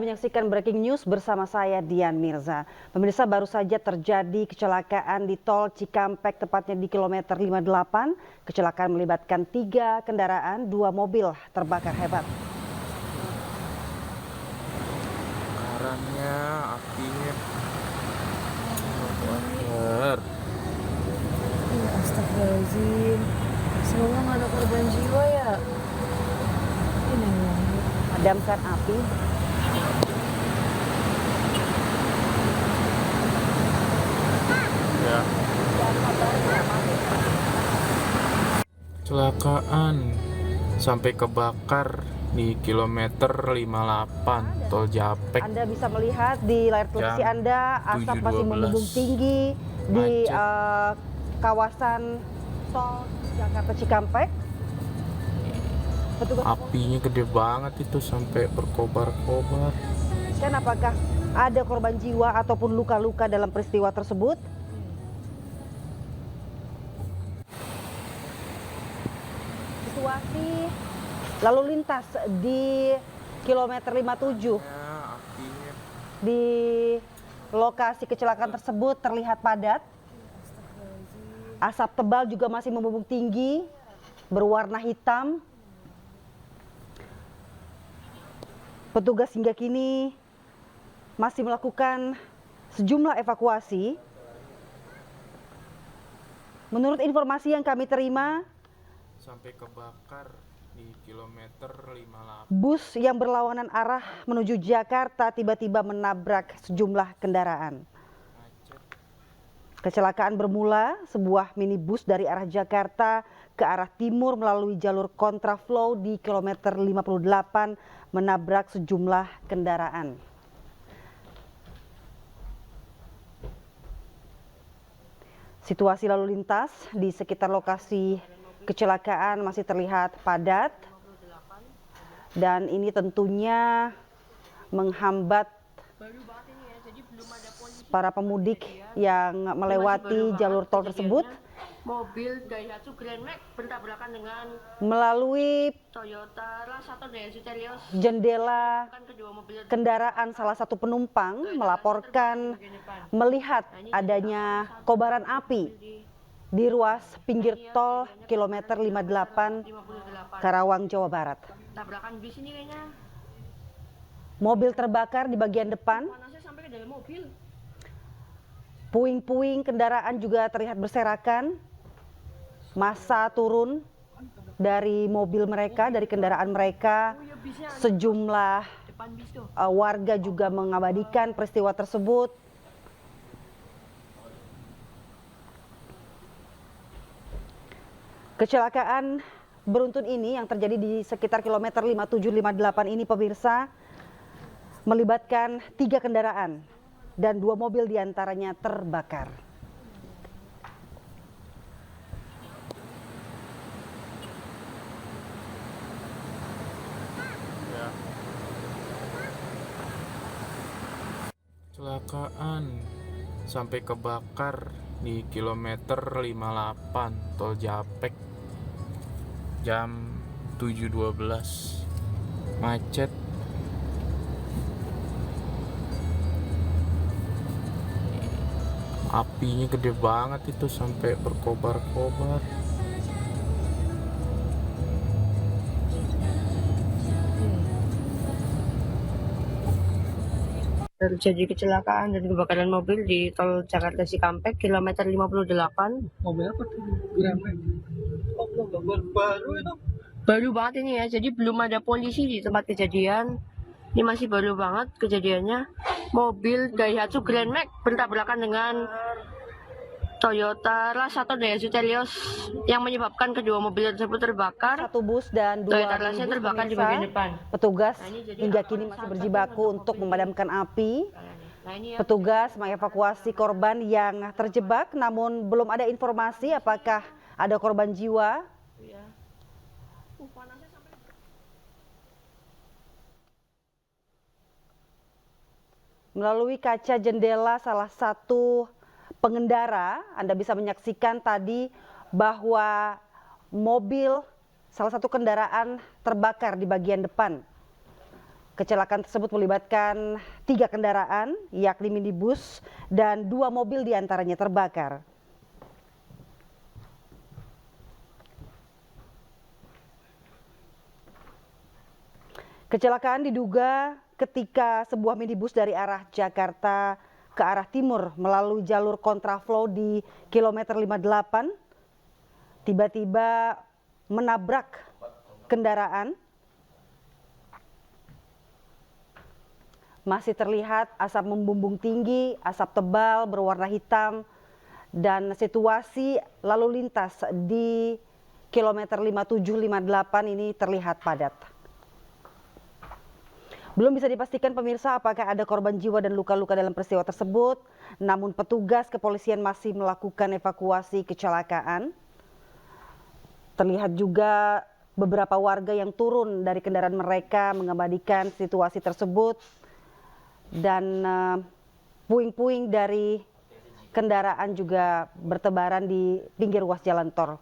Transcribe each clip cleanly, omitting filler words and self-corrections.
menyaksikan breaking news bersama saya Dian Mirza. Pemirsa, baru saja terjadi kecelakaan di tol Cikampek, tepatnya di kilometer 58. Kecelakaan melibatkan 3 kendaraan, 2 mobil terbakar hebat. Karangnya, apinya bakar. Ya, astagfirullahaladzim. Semoga nggak ada korban jiwa ya. Ini Padamkan api. Ya. Kecelakaan sampai kebakar di kilometer 58 tol Japek. Anda bisa melihat di layar televisi Jam Anda, asap masih 7.12. membumbung tinggi di Macet. kawasan tol Jakarta Cikampek. Petugas Apinya gede banget itu sampai berkobar-kobar. dan apakah ada korban jiwa ataupun luka-luka dalam peristiwa tersebut? Situasi lalu lintas di kilometer 57 Apinya di lokasi kecelakaan tersebut terlihat padat. Asap tebal juga masih membumbung tinggi, berwarna hitam. Petugas hingga kini masih melakukan sejumlah evakuasi. Menurut informasi yang kami terima, sampai kebakar di kilometer 58. bus yang berlawanan arah menuju Jakarta tiba-tiba menabrak sejumlah kendaraan. Macet. Kecelakaan bermula sebuah minibus dari arah Jakarta ke arah timur melalui jalur kontraflow di kilometer 58 menabrak sejumlah kendaraan. Situasi lalu lintas di sekitar lokasi kecelakaan masih terlihat padat dan ini tentunya menghambat para pemudik yang melewati jalur tol tersebut. Mobil Daihatsu Grand Max bertabrakan dengan Melalui Toyota RAV1 Daihatsu Terios. jendela Kedua mobil kendaraan salah satu penumpang melaporkan melihat adanya kobaran api di ruas pinggir tol kilometer 58 Karawang, Jawa Barat. tabrakan bis ini kayaknya Mobil terbakar di bagian depan. panasnya sampai ke dalam mobil. Puing-puing kendaraan juga terlihat berserakan. Massa turun dari mobil mereka, dari kendaraan mereka. Sejumlah Depan bis tuh. warga juga mengabadikan peristiwa tersebut. Kecelakaan beruntun ini yang terjadi di sekitar kilometer 57-58 ini, pemirsa, melibatkan 3 kendaraan dan 2 mobil diantaranya terbakar. Ya. Kecelakaan sampai kebakar di kilometer 58 tol Japek jam 7.12. Macet. Apinya gede banget itu sampai berkobar-kobar. Terjadi kecelakaan dan kebakaran mobil di tol Jakarta Cikampek kilometer 58. Mobil apa tuh? Grand Max. Oh, mobil baru itu. Baru banget ini ya, jadi belum ada polisi di tempat kejadian. Ini masih baru banget kejadiannya. Mobil Daihatsu Grand Max bertabrakan dengan Toyota RAV1 Daihatsu Terios yang menyebabkan kedua mobil tersebut terbakar. 1 bus dan 2 Toyota RAV-nya minibus, terbakar di pemirsa. bagian depan. Petugas Nah, ini jadi hingga apa, kini masih salah berjibaku satu untuk mobil. memadamkan api. Nah, ini ya. Petugas mengevakuasi korban yang terjebak, namun belum ada informasi apakah ada korban jiwa. Ya. Panasnya sampai. Melalui kaca jendela salah satu pengendara, Anda bisa menyaksikan tadi bahwa mobil salah satu kendaraan terbakar di bagian depan. Kecelakaan tersebut melibatkan 3 kendaraan, yakni minibus dan 2 mobil diantaranya terbakar. Kecelakaan diduga ketika sebuah minibus dari arah Jakarta ke arah timur melalui jalur kontraflow di kilometer 58 tiba-tiba menabrak kendaraan. Masih terlihat asap membumbung tinggi, asap tebal berwarna hitam, dan situasi lalu lintas di kilometer 5758 ini terlihat padat. Belum bisa dipastikan pemirsa apakah ada korban jiwa dan luka-luka dalam peristiwa tersebut, namun petugas kepolisian masih melakukan evakuasi kecelakaan. Terlihat juga beberapa warga yang turun dari kendaraan mereka mengabadikan situasi tersebut. Dan puing-puing dari kendaraan juga bertebaran di pinggir ruas jalan tol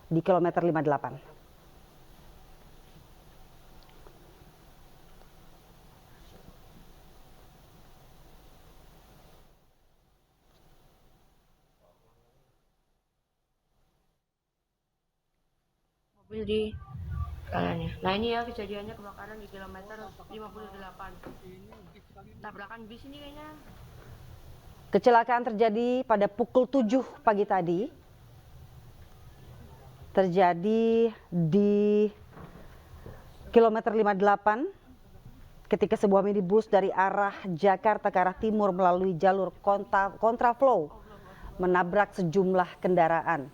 di kilometer 58. Mobil di kanannya. Nah ini ya kejadiannya kebakaran di kilometer 58. Tabrakan bis ini kayaknya. Kecelakaan terjadi pada pukul 7 pagi tadi. Terjadi di kilometer 58 ketika sebuah minibus dari arah Jakarta ke arah timur melalui jalur kontraflow menabrak sejumlah kendaraan.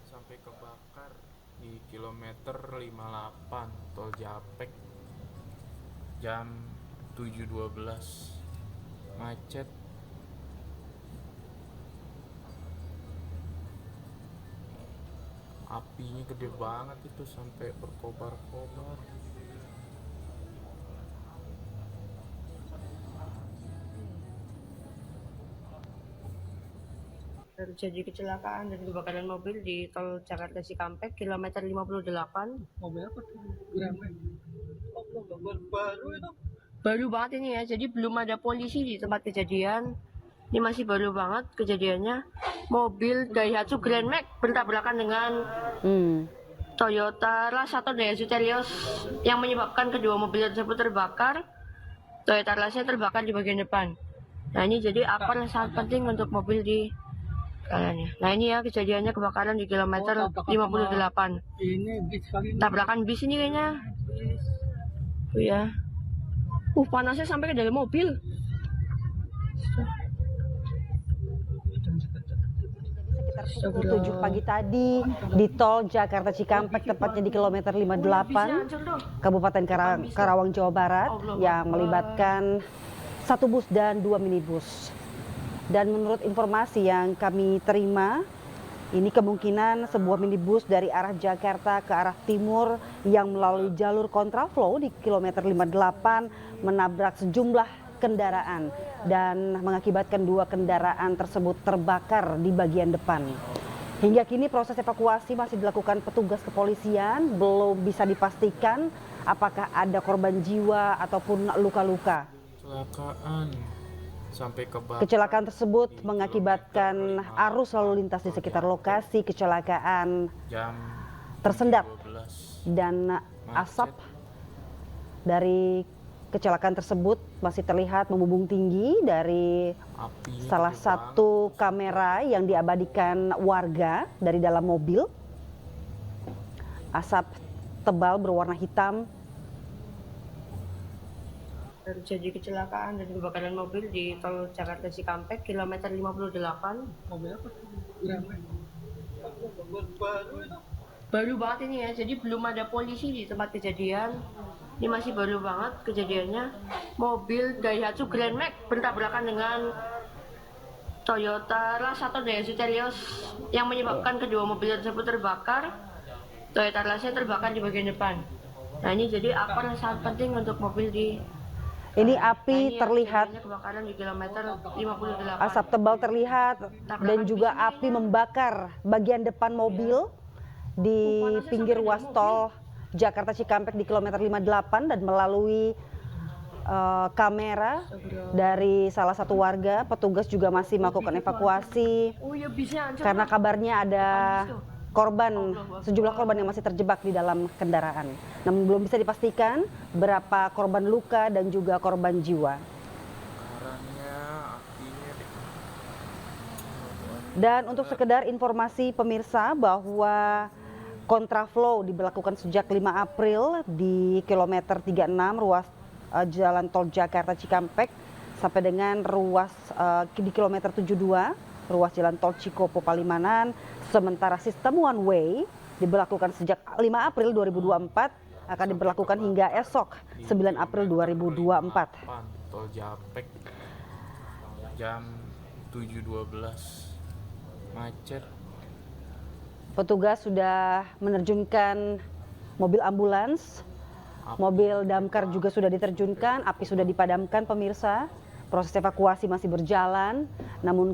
Sampai kebakar di kilometer 58 tol Japek jam 7.12, macet. Apinya gede banget itu sampai berkobar-kobar. Terjadi kecelakaan dan kebakaran mobil di tol Jakarta Cikampek kilometer 58. Mobil apa tuh? Grandmax. Oh, baru itu. Baru banget ini ya, jadi belum ada polisi di tempat kejadian. Ini masih baru banget kejadiannya. Mobil Daihatsu Grand Max bertabrakan dengan Toyota Rush atau Daihatsu Terios yang menyebabkan kedua mobil tersebut terbakar. Toyota Rush-nya terbakar di bagian depan. Nah ini jadi apel yang sangat penting untuk mobil di kanannya. Nah ini ya kejadiannya kebakaran di kilometer 58. Ini bis kali ini. Tabrakan bis ini kayaknya. Oh ya. Panasnya sampai ke dalam mobil. Sekitar pukul 7 pagi tadi di tol Jakarta Cikampek, tepatnya di kilometer 58, Kabupaten Karawang, Jawa Barat, yang melibatkan 1 bus dan 2 minibus. Dan menurut informasi yang kami terima, ini kemungkinan sebuah minibus dari arah Jakarta ke arah timur yang melalui jalur kontraflow di kilometer 58 menabrak sejumlah kendaraan dan mengakibatkan 2 kendaraan tersebut terbakar di bagian depan. Hingga kini proses evakuasi masih dilakukan petugas kepolisian, belum bisa dipastikan apakah ada korban jiwa ataupun luka-luka. Kecelakaan sampai kebakar. Kecelakaan tersebut mengakibatkan arus lalu lintas di sekitar lokasi kecelakaan Jam tersendat 12. dan asap dari kecelakaan tersebut masih terlihat membumbung tinggi dari Apinya salah gede satu kamera yang diabadikan warga dari dalam mobil. Asap tebal berwarna hitam. Terjadi kecelakaan dan kebakaran mobil di tol Jakarta Cikampek kilometer 58. Mobil apa tuh? Grandmax. Oh, baru itu. Baru banget ini ya, jadi belum ada polisi di tempat kejadian. Ini masih baru banget kejadiannya. Mobil Daihatsu Grand Max bertabrakan dengan Toyota Rush atau Daihatsu Terios yang menyebabkan kedua mobil tersebut terbakar. Toyota Rush-nya terbakar di bagian depan. Nah ini jadi akor yang sangat penting untuk mobil di. Ini Nah, api ini terlihat, kejadiannya kebakaran di kilometer 58. asap tebal terlihat, dan juga api membakar bagian depan mobil di pinggir ruas tol Jakarta Cikampek di kilometer 58 dan melalui kamera dari salah satu warga, petugas juga masih melakukan evakuasi Oh ya bisa hancur. karena kabarnya ada korban, sejumlah korban yang masih terjebak di dalam kendaraan. Namun belum bisa dipastikan berapa korban luka dan juga korban jiwa. Karangnya apinya deh. Dan untuk sekedar informasi pemirsa bahwa kontraflow diberlakukan sejak 5 April di kilometer 36 ruas Jalan Tol Jakarta Cikampek sampai dengan ruas di kilometer 72 ruas Jalan Tol Cikopo Palimanan. Sementara sistem one way diberlakukan sejak 5 April 2024 akan diberlakukan hingga esok 9 April 2024. Tol Japek jam 7.12 macet. Petugas sudah menerjunkan mobil ambulans, mobil damkar juga sudah diterjunkan, api sudah dipadamkan pemirsa. Proses evakuasi masih berjalan, namun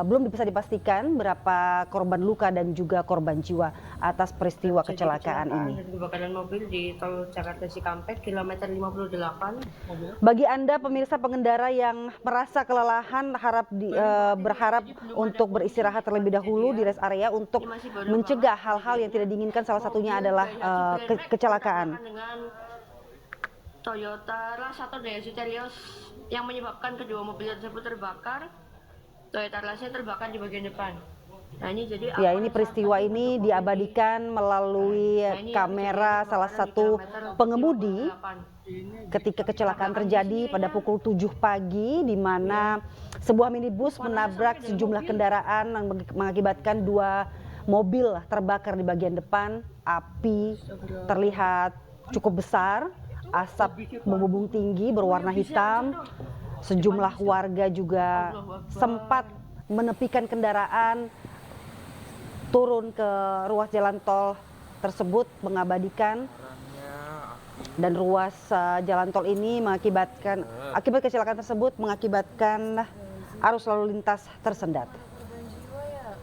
belum bisa dipastikan berapa korban luka dan juga korban jiwa atas peristiwa kecelakaan ini. Kebakaran mobil di tol Jakarta Cikampek kilometer 58. Bagi Anda pemirsa pengendara yang merasa kelelahan berharap untuk beristirahat terlebih dahulu di rest area untuk mencegah hal-hal yang tidak diinginkan, salah satunya adalah kecelakaan. Dengan Toyota Rush atau Daihatsu Terios yang menyebabkan kedua mobil tersebut terbakar. Toyota Rush-nya terbakar di bagian depan. Nah ini jadi Ya, ini peristiwa ini diabadikan melalui kamera salah satu pengemudi ketika kecelakaan terjadi pada pukul 7 pagi di mana sebuah minibus menabrak sejumlah kendaraan yang mengakibatkan 2 mobil terbakar di bagian depan. Api terlihat cukup besar, asap membumbung tinggi berwarna hitam. Sejumlah warga juga sempat menepikan kendaraan, turun ke ruas jalan tol tersebut mengabadikan, dan ruas jalan tol ini akibat kecelakaan tersebut mengakibatkan arus lalu lintas tersendat. Korban jiwa ya.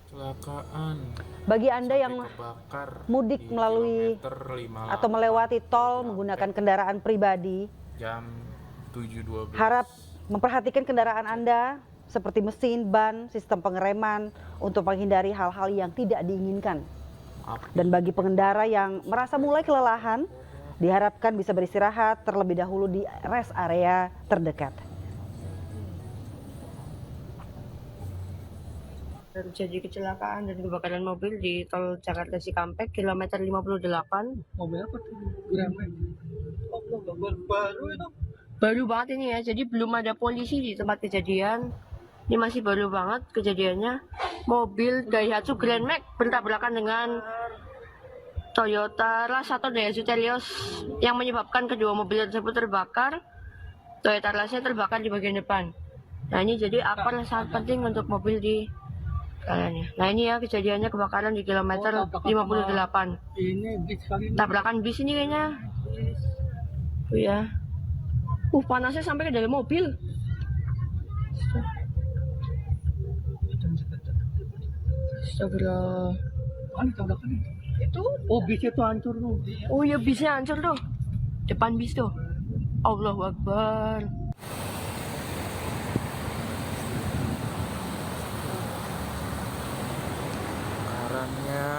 Kecelakaan. Bagi Anda yang Kebakar mudik di melalui kilometer 58 atau melewati tol menggunakan kendaraan pribadi, jam 7.12. harap memperhatikan kendaraan Anda seperti mesin, ban, sistem pengereman untuk menghindari hal-hal yang tidak diinginkan. Dan bagi pengendara yang merasa mulai kelelahan, diharapkan bisa beristirahat terlebih dahulu di rest area terdekat. Terjadi kecelakaan dan kebakaran mobil di tol Jakarta Cikampek kilometer 58. Mobil apa tuh? Grand Max. Allah, baru itu. Baru banget ini ya, jadi belum ada polisi di tempat kejadian. Ini masih baru banget kejadiannya. Mobil Daihatsu Grand Max bertabrakan dengan Toyota Rush atau Daihatsu Terios yang menyebabkan kedua mobil tersebut terbakar. Toyota Rush-nya terbakar di bagian depan. Nah ini jadi akor yang sangat penting untuk mobil di jalannya. Nah ini ya kejadiannya kebakaran di kilometer 58. Ini bis kali ini. Tabrakan bis ini kayaknya. Oh ya. Panasnya sampai ke dalam mobil. Astagfirullah. Mana tabrakan itu? Itu. Oh, bisnya tuh hancur tuh. Oh ya bisnya hancur tuh. Depan bis tuh. Allahu Akbar. Karangnya